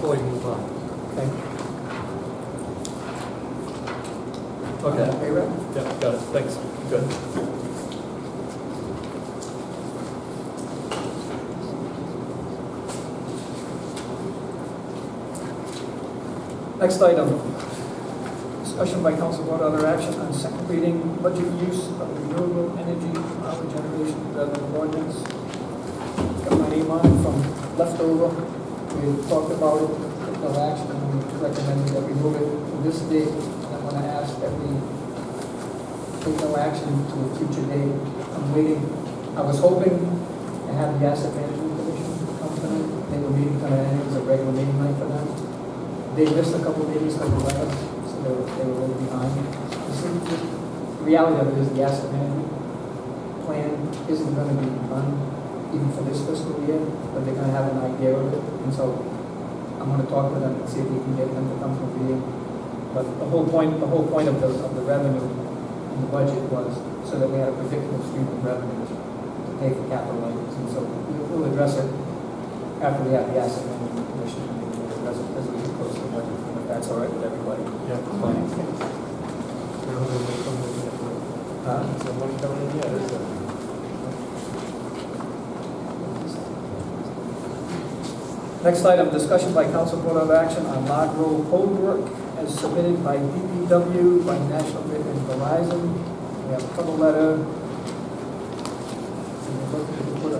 before we move on. Okay. Okay. Okay, Red? Yeah, got it. Thanks. Good. Next item, discussion by council vote other action on second reading budget use of renewable energy power generation revenue ordinance. Got my name on it from leftover. We talked about it, took no action, and we recommended that we move it to this date. And I'm going to ask that we take no action to a future date. I'm waiting. I was hoping to have the asset management commission come tonight. They were meeting tonight, and it was a regular meeting night for them. They missed a couple of meetings because of weather, so they were a little behind. The reality of it is the asset management plan isn't going to be done even for this fiscal year, but they're going to have an idea of it. And so I'm going to talk with them and see if we can get them to come to a meeting. But the whole point of the revenue in the budget was so that we had a predictable stream of revenues to pay for capital items. And so we'll address it after we have the asset management commission. We'll address it as we get close to the budget, if that's all right with everybody. Yeah, fine. So money coming in yet, is it? Next item, discussion by council vote of action on Log Road pole work as submitted by DPW, by National Grid and Verizon. We have a cover letter. We're looking to put a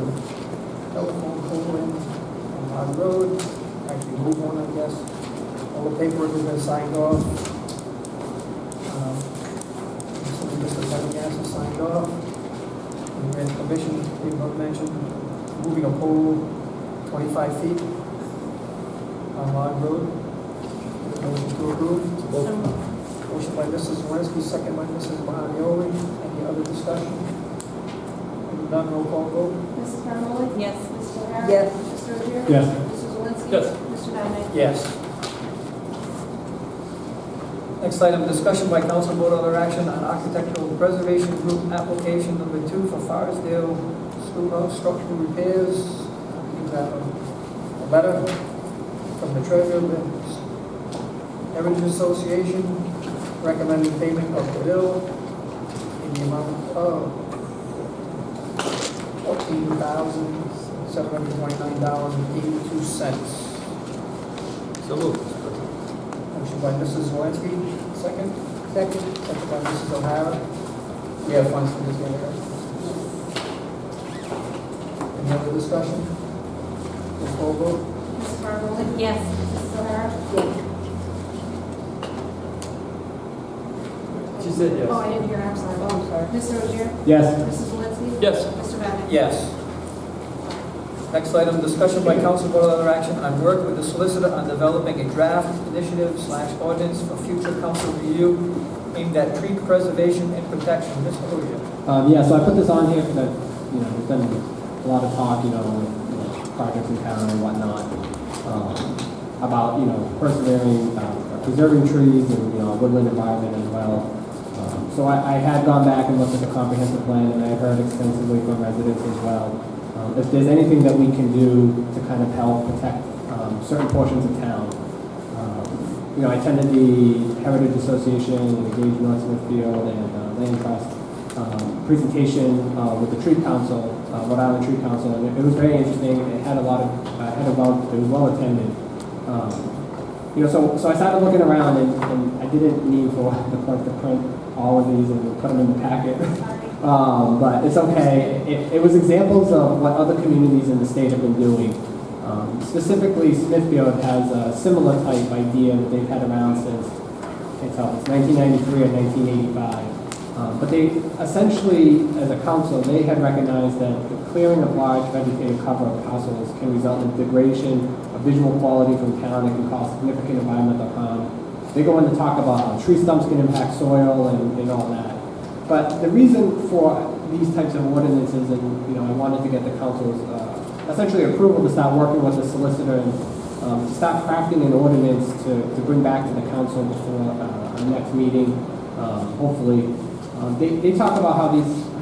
telephone pole in on Log Road, actually move one, I guess. All the paperwork has been signed off. Mr. Pendergast has signed off. And we had commission, we mentioned, moving a pole 25 feet on Log Road. Motion to approve. Motion by Mrs. Zelinski, second by Mrs. Bonioli. Any other discussion? If none, roll call vote. Mrs. Bonioli? Yes. Mr. O'Hara? Yes. Mr. Osier? Yes. Mrs. Zelinski? Yes. Mr. Vadenais? Yes. Next item, discussion by council vote other action on architectural preservation group application number 2 for Forestdale Schoolhouse structural repairs. We have a letter from the treasurer of the Heritage Association recommending payment of the bill in the amount of $14,729.82. So moved. Motion by Mrs. Zelinski, second. Second by Mrs. O'Hara. We have funds for this area. Any other discussion? Roll call vote. Mrs. Bonioli? Yes. Mrs. O'Hara? Yes. She said yes. Oh, I didn't hear, I'm sorry. Oh, I'm sorry. Mr. Osier? Yes. Mrs. Zelinski? Yes. Mr. Vadenais? Yes. Next item, discussion by council vote other action on work with the solicitor on developing a draft initiative/ordinance for future council review aimed at tree preservation and protection. Mr. Osier. Yeah, so I put this on here because, there's been a lot of talk, with projects in town and whatnot, about, preserving trees and, woodland environment as well. So I had gone back and looked at the comprehensive plan, and I heard extensively from residents as well. If there's anything that we can do to kind of help protect certain portions of town. I attended the Heritage Association and engaged North Smithfield and Land Trust presentation with the Tree Council, Rhode Island Tree Council, and it was very interesting. It had it was well attended. So I started looking around, and I didn't need for the clerk to print all of these and put them in the packet. But it's okay. It was examples of what other communities in the state have been doing. Specifically, Smithfield has a similar type idea that they've had around since, it's 1993 or 1985. But they essentially, as a council, they had recognized that the clearing of large vegetative cover of parcels can result in degradation of visual quality from town that can cause significant environmental harm. They go on to talk about how tree stumps can impact soil and all that. But the reason for these types of ordinances, and I wanted to get the council's essentially approval to start working with the solicitor and to start crafting an ordinance to bring back to the council before our next meeting, hopefully. They talk about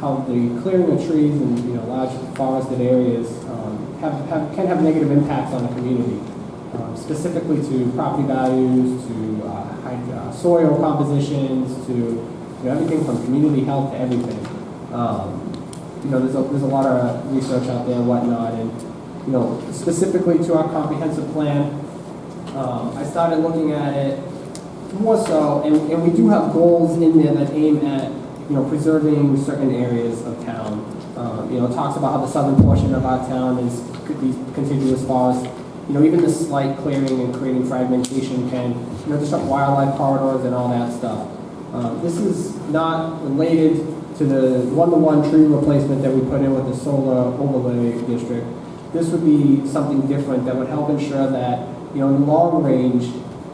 how the clearing of trees and large forested areas can have negative impacts on the community. specifically to property values, to soil compositions, to everything from community health to everything. There's a lot of research out there and whatnot, and specifically to our comprehensive plan, I started looking at it more so, and we do have goals in there that aim at preserving certain areas of town. It talks about how the southern portion of our town could be contiguous forests. Even the slight clearing and creating fragmentation can disrupt wildlife corridors and all that stuff. This is not related to the one-to-one tree replacement that we put in with the solar overlay district. This would be something different that would help ensure that in the long range,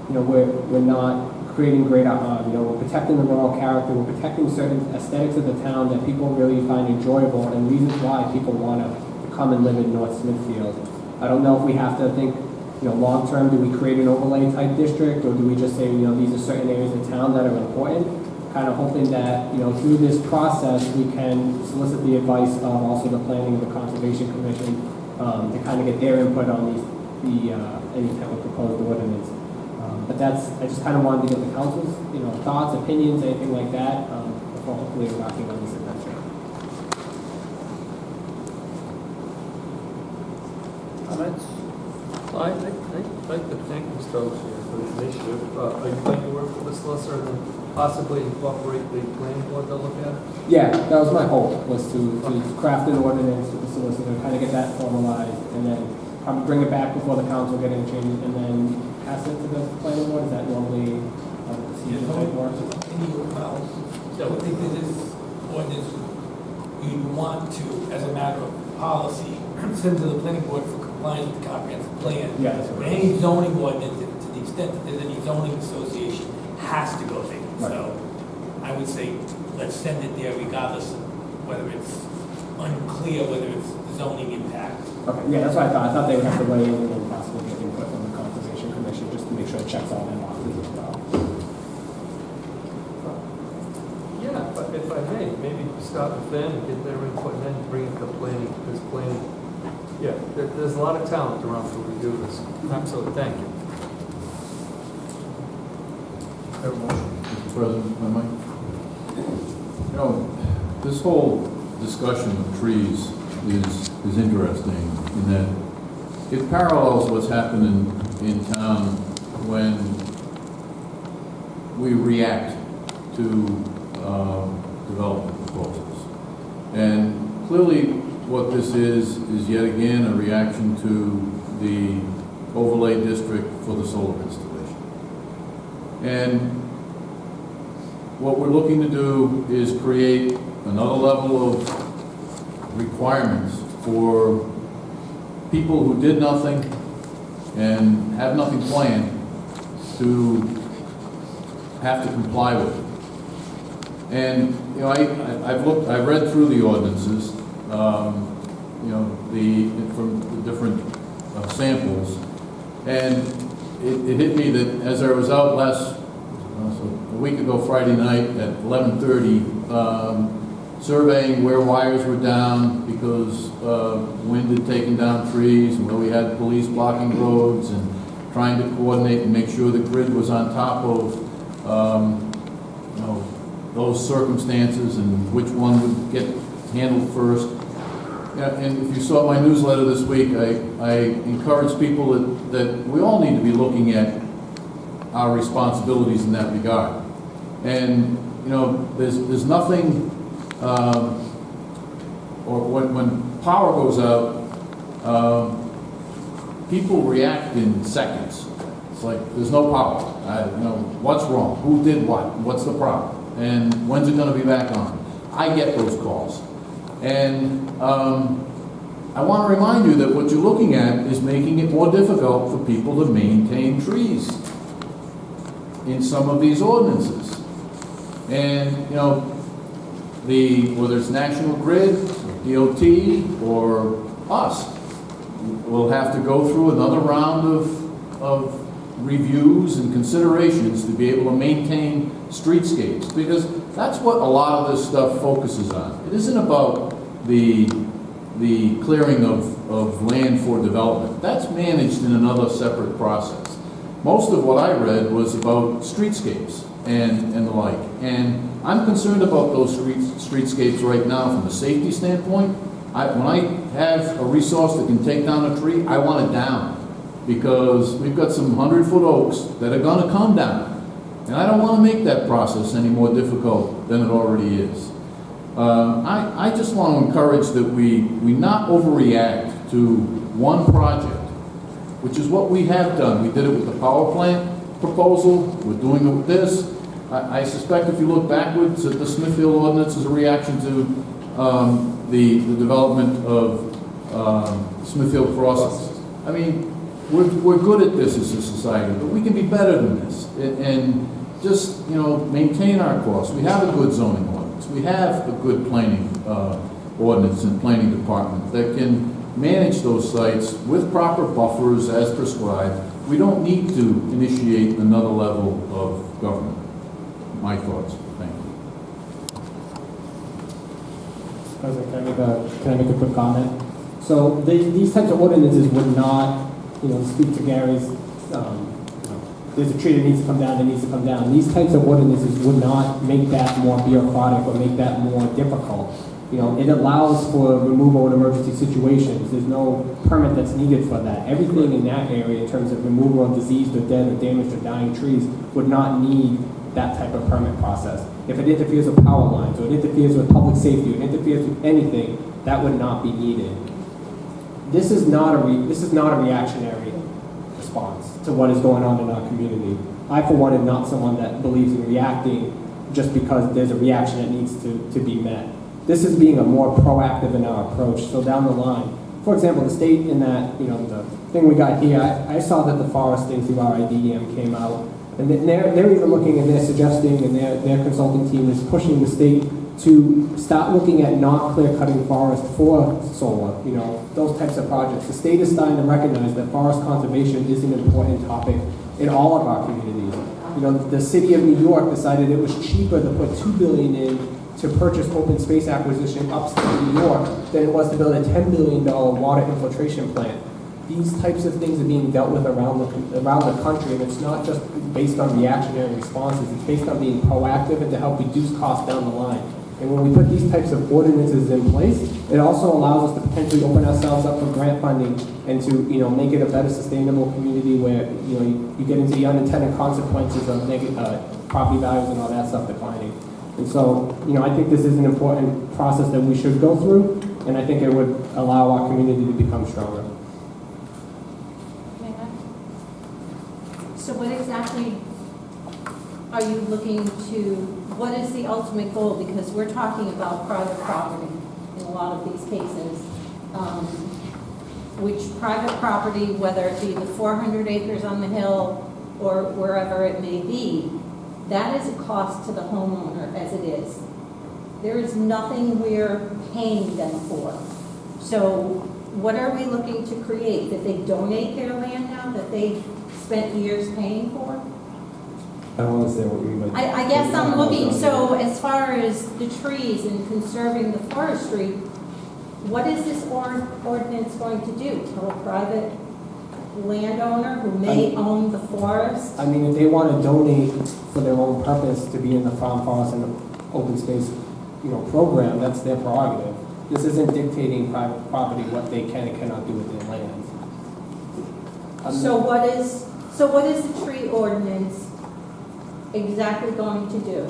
we're not creating greater harm. We're protecting the rural character. We're protecting certain aesthetics of the town that people really find enjoyable and reasons why people want to come and live in North Smithfield. I don't know if we have to think, long term, do we create an overlay type district, or do we just say, these are certain areas of town that are important? Kind of hoping that, through this process, we can solicit the advice of also the Planning and the Conservation Commission to kind of get their input on any type of proposed ordinance. But I just kind of wanted to get the council's, thoughts, opinions, anything like that, before hopefully embarking on this adventure. Comments? I'd like to thank Mr. Osier for the initiative. Are you going to work with the solicitor and then possibly incorporate the planning board to look at it? Yeah, that was my hope, was to craft an ordinance with the solicitor, kind of get that formalized, and then probably bring it back before the council, get it changed, and then pass it to the planning board. Is that normally how the procedure works? So I think that this ordinance, you'd want to, as a matter of policy, send to the planning board for compliance with the comprehensive plan. Yeah, that's right. Any zoning ordinance, to the extent that there's any zoning association, has to go there. Right. So I would say, let's send it there regardless of whether it's unclear, whether it's zoning impact. Okay, yeah, that's what I thought. I thought they would have to weigh in and possibly get input from the Conservation Commission just to make sure it checks all their boxes as well. Yeah, but if I may, maybe start with them and get their input and then bring it to planning, because planning, there's a lot of talent around to review this. Absolutely, thank you. Mr. President, if I might. This whole discussion of trees is interesting in that it parallels what's happening in town when we react to development proposals. And clearly what this is yet again a reaction to the overlay district for the solar installation. And what we're looking to do is create another level of requirements for people who did nothing and have nothing planned to have to comply with it. And I've read through the ordinances, from the different samples, and it hit me that as I was out a week ago Friday night at 11:30, surveying where wires were down because wind had taken down trees, and where we had police blocking roads, and trying to coordinate and make sure the grid was on top of those circumstances and which one would get handled first. Yeah, and if you saw my newsletter this week, I encourage people that we all need to be looking at our responsibilities in that regard. And there's nothing, or when power goes out, people react in seconds. It's like there's no power. What's wrong? Who did what? What's the problem? And when's it going to be back on? I get those calls. And I want to remind you that what you're looking at is making it more difficult for people to maintain trees in some of these ordinances. And, whether it's National Grid, DOT, or us, we'll have to go through another round of reviews and considerations to be able to maintain streetscapes, because that's what a lot of this stuff focuses on. It isn't about the the clearing of land for development. That's managed in another separate process. Most of what I read was about streetscapes and the like. And I'm concerned about those streetscapes right now from a safety standpoint. When I have a resource that can take down a tree, I want it down. Because we've got some 100-foot oaks that are gonna come down. And I don't wanna make that process any more difficult than it already is. I just want to encourage that we not overreact to one project, which is what we have done. We did it with the power plant proposal, we're doing it with this. I suspect if you look backwards at the Smithfield ordinance as a reaction to the development of Smithfield crossings. I mean, we're good at this as a society, but we can be better than this. And just, you know, maintain our course. We have a good zoning ordinance. We have a good planning ordinance and planning department that can manage those sites with proper buffers as prescribed. We don't need to initiate another level of government. My thoughts. Thank you. President, can I make a quick comment? So these types of ordinances would not, speak to Gary's, there's a tree that needs to come down, that needs to come down. These types of ordinances would not make that more bureaucratic or make that more difficult. It allows for removal in emergency situations. There's no permit that's needed for that. Everything in that area in terms of removal of diseased or dead or damaged or dying trees would not need that type of permit process. If it interferes with power lines or it interferes with public safety or it interferes with anything, that would not be needed. This is not a reactionary response to what is going on in our community. I, for one, am not someone that believes in reacting just because there's a reaction that needs to be met. This is being a more proactive in our approach. So down the line, for example, the state in that, the thing we got here, I saw that the forest thing through our IDEM came out, and they're even looking and they're suggesting, and their consulting team is pushing the state to start looking at not clear-cutting forest for solar, those types of projects. The state is starting to recognize that forest conservation is an important topic in all of our communities. The city of New York decided it was cheaper to put $2 billion in to purchase open space acquisition upstate New York than it was to build a $10 billion water infiltration plant. These types of things are being dealt with around the country, and it's not just based on reactionary responses. It's based on being proactive and to help reduce costs down the line. And when we put these types of ordinances in place, it also allows us to potentially open ourselves up for grant funding and to make it a better sustainable community where you get into the unintended consequences of negative property values and all that stuff declining. And so I think this is an important process that we should go through, and I think it would allow our community to become stronger. So what exactly are you looking to? What is the ultimate goal? Because we're talking about private property in a lot of these cases. Which private property, whether it be the 400 acres on the hill or wherever it may be, that is a cost to the homeowner as it is. There is nothing we're paying them for. So what are we looking to create? That they donate their land now that they've spent years paying for? I don't understand what you mean by I guess I'm looking, so as far as the trees and conserving the forestry, what is this ordinance going to do? Tell a private landowner who may own the forest? I mean, if they want to donate for their own purpose to be in the farm, forest, and open space, program, that's their prerogative. This isn't dictating private property what they can and cannot do with their lands. So what is the tree ordinance exactly going to do?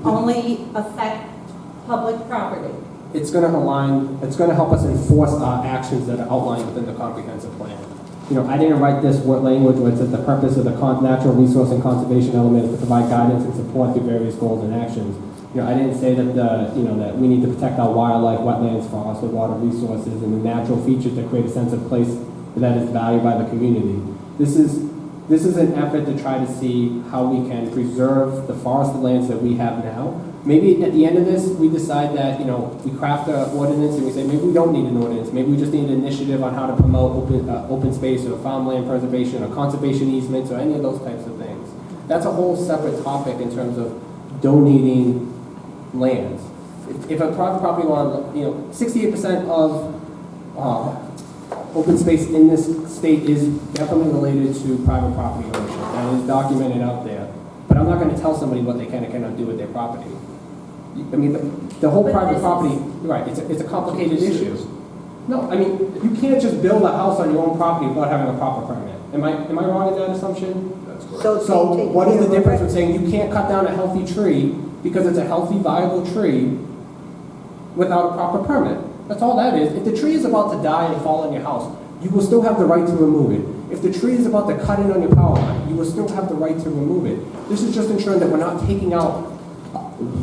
Only affect public property? It's going to help us enforce our actions that are outlined within the comprehensive plan. I didn't write this language where it says the purpose of the natural resource and conservation element is to provide guidance and support through various goals and actions. I didn't say that that we need to protect our wildlife, wetlands, forests, or water resources and the natural features to create a sense of place that is valued by the community. This is an effort to try to see how we can preserve the forested lands that we have now. Maybe at the end of this, we decide that, we craft an ordinance and we say, maybe we don't need an ordinance. Maybe we just need an initiative on how to promote open space or farmland preservation or conservation easements or any of those types of things. That's a whole separate topic in terms of donating lands. If a private property owner, 68% of open space in this state is definitely related to private property ownership. That is documented out there. But I'm not going to tell somebody what they can and cannot do with their property. I mean, the whole But private this property, right, it's a complicated issue. No, I mean, you can't just build a house on your own property without having a proper permit. Am I wrong in that assumption? That's correct. So they take what is care the of it, difference right? with saying you can't cut down a healthy tree because it's a healthy, viable tree without a proper permit? That's all that is. If the tree is about to die and fall on your house, you will still have the right to remove it. If the tree is about to cut in on your power line, you will still have the right to remove it. This is just ensuring that we're not taking out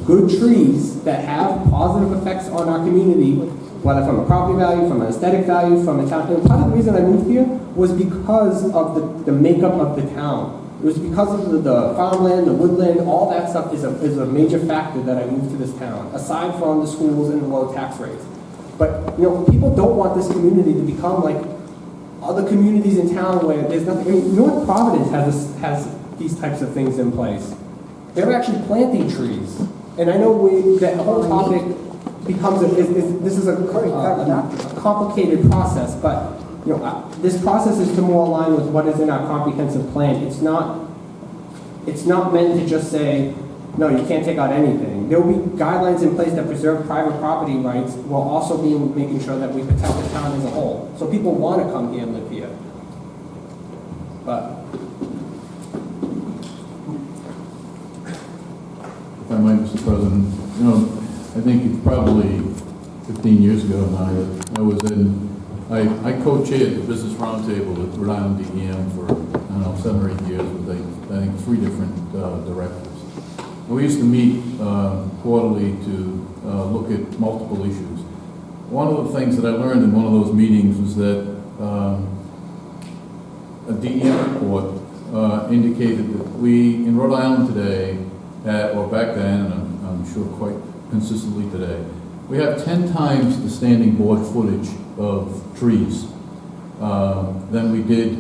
good trees that have positive effects on our community, whether from a property value, from an aesthetic value, from a town. And part of the reason I moved here was because of the makeup of the town. It was because of the farmland, the woodland, all that stuff is a major factor that I moved to this town, aside from the schools and the low tax rates. But, you know, people don't want this community to become like other communities in town where there's nothing. I mean, North Providence has these types of things in place. They're actually planting trees. And I know that whole topic becomes this is a complicated process, but you know, this process is to more align with what is in our comprehensive plan. It's not meant to just say, no, you can't take out anything. There will be guidelines in place that preserve private property rights while also making sure that we protect the town as a whole. So people want to come here and live here. But If I might, Mr. President, you know, I think it's probably 15 years ago now that I co-chaired the Business Roundtable at Rhode Island DEM for, I don't know, 7 or 8 years with, I think, 3 different directors. And we used to meet quarterly to look at multiple issues. One of the things that I learned in one of those meetings was that a DEM report indicated that we, in Rhode Island today, or back then, and I'm sure quite consistently today, we have 10 times the standing board footage of trees than we did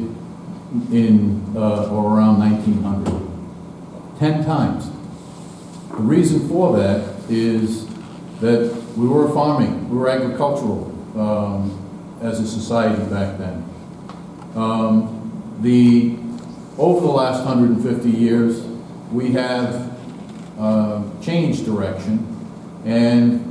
in or around 1900. 10 times. The reason for that is that we were farming, we were agricultural as a society back then. Over the last 150 years, we have changed direction, and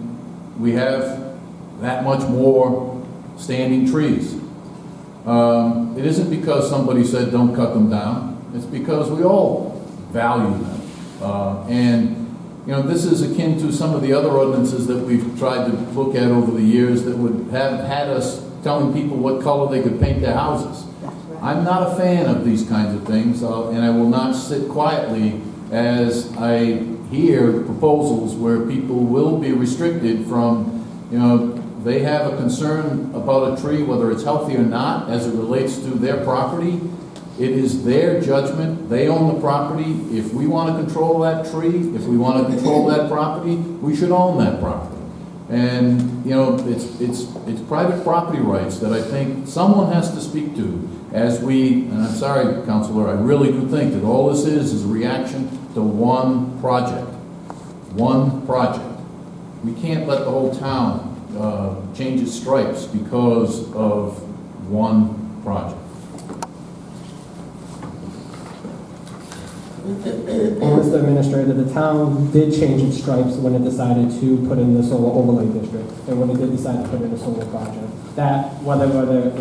we have that much more standing trees. It isn't because somebody said don't cut them down. It's because we all value them. And you know, this is akin to some of the other ordinances that we've tried to look at over the years that would have had us telling people what color they could paint their houses. I'm not a fan of these kinds of things, and I will not sit quietly as I hear proposals where people will be restricted from, you know, they have a concern about a tree, whether it's healthy or not, as it relates to their property. It is their judgment. They own the property. If we want to control that tree, if we want to control that property, we should own that property. And, you know, it's private property rights that I think someone has to speak to as we, and I'm sorry, Councilor, I really do think that all this is a reaction to one project. One project. We can't let the whole town change its stripes because of one project. Mr. Administrator, the town did change its stripes when it decided to put in the solar overlay district, and when it did decide to put in a solar project. That, whether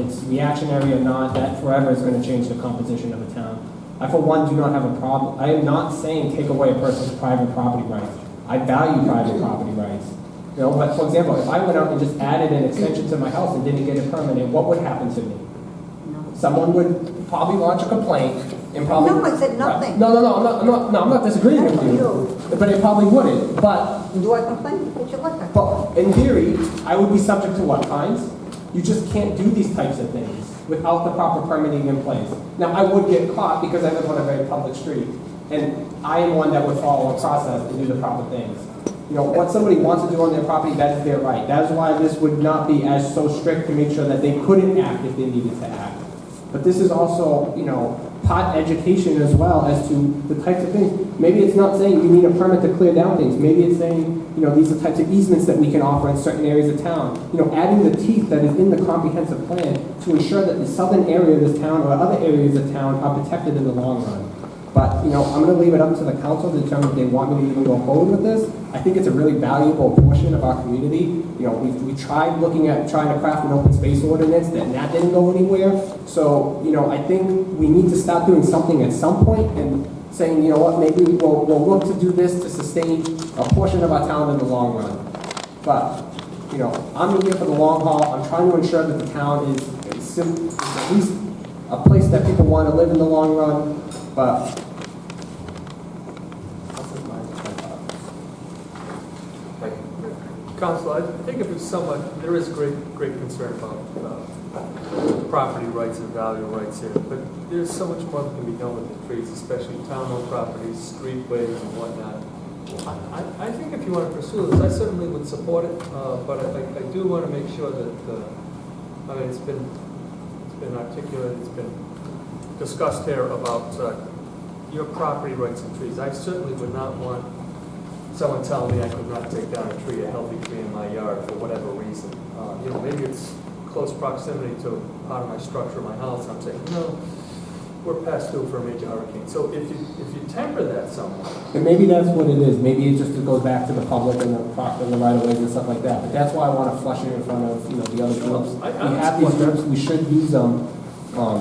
it's reactionary or not, that forever is going to change the composition of a town. I, for one, do not have a problem. I am not saying take away a person's private property rights. I value private property rights. You know, but for example, if I went out and just added an extension to my house and didn't get it permitted, what would happen to me? Someone would probably launch a complaint and probably... No, I said nothing. No, I'm not disagreeing with you. But it probably wouldn't. But Do I complain? Get your liquor. But in theory, I would be subject to what, fines? You just can't do these types of things without the proper permitting in place. Now, I would get caught because I live on a very public street, and I am one that would follow a process and do the proper things. You know, what somebody wants to do on their property, that is their right. That is why this would not be as so strict to make sure that they couldn't act if they needed to act. But this is also, you know, pot education as well as to the types of things. Maybe it's not saying you need a permit to clear down things. Maybe it's saying, you know, these are types of easements that we can offer in certain areas of town. You know, adding the teeth that is in the comprehensive plan to ensure that the southern area of this town or other areas of town are protected in the long run. But, you know, I'm going to leave it up to the council to determine if they want me to even go forward with this. I think it's a really valuable portion of our community. You know, we tried looking at trying to craft an open space ordinance, and that didn't go anywhere. So, you know, I think we need to start doing something at some point and saying, you know what, maybe we'll look to do this to sustain a portion of our town in the long run. But, you know, I'm here for the long haul. I'm trying to ensure that the town is at least a place that people want to live in the long run. But Council, I think if it's somewhat, there is great concern about property rights and value rights here, but there's so much more that can be done with the trees, especially town-owned properties, streetways and whatnot. I think if you want to pursue this, I certainly would support it, but I do want to make sure that, I mean, it's been articulated, it's been discussed here about your property rights and trees. I certainly would not want someone telling me I could not take down a tree, a healthy tree in my yard for whatever reason. You know, maybe it's close proximity to part of my structure of my house. I'm saying, no, we're past due for a major hurricane. So if you temper that somewhat. and maybe that's what it is. Maybe it just goes back to the public and the right of ways and stuff like that. But that's why I want to flush it in front of, you know, the other groups. We have these groups, we should use them.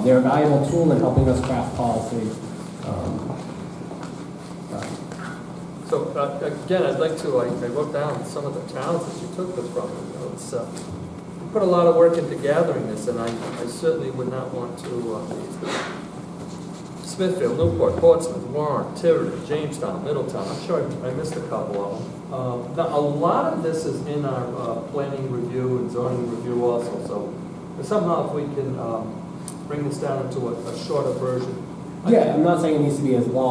They're a valuable tool in helping us craft policy. So again, I'd like to, I wrote down some of the towns that you took this from. You know, it's, you put a lot of work into gathering this, and I certainly would not want to, Smithfield, Newport, Portsmouth, Warren, Tiverton, Jamestown, Middletown, I'm sure I missed a couple of them. Now, a lot of this is in our planning review and zoning review also, so somehow if we can bring this down into a shorter version. Yeah, I'm not saying it needs to be as long.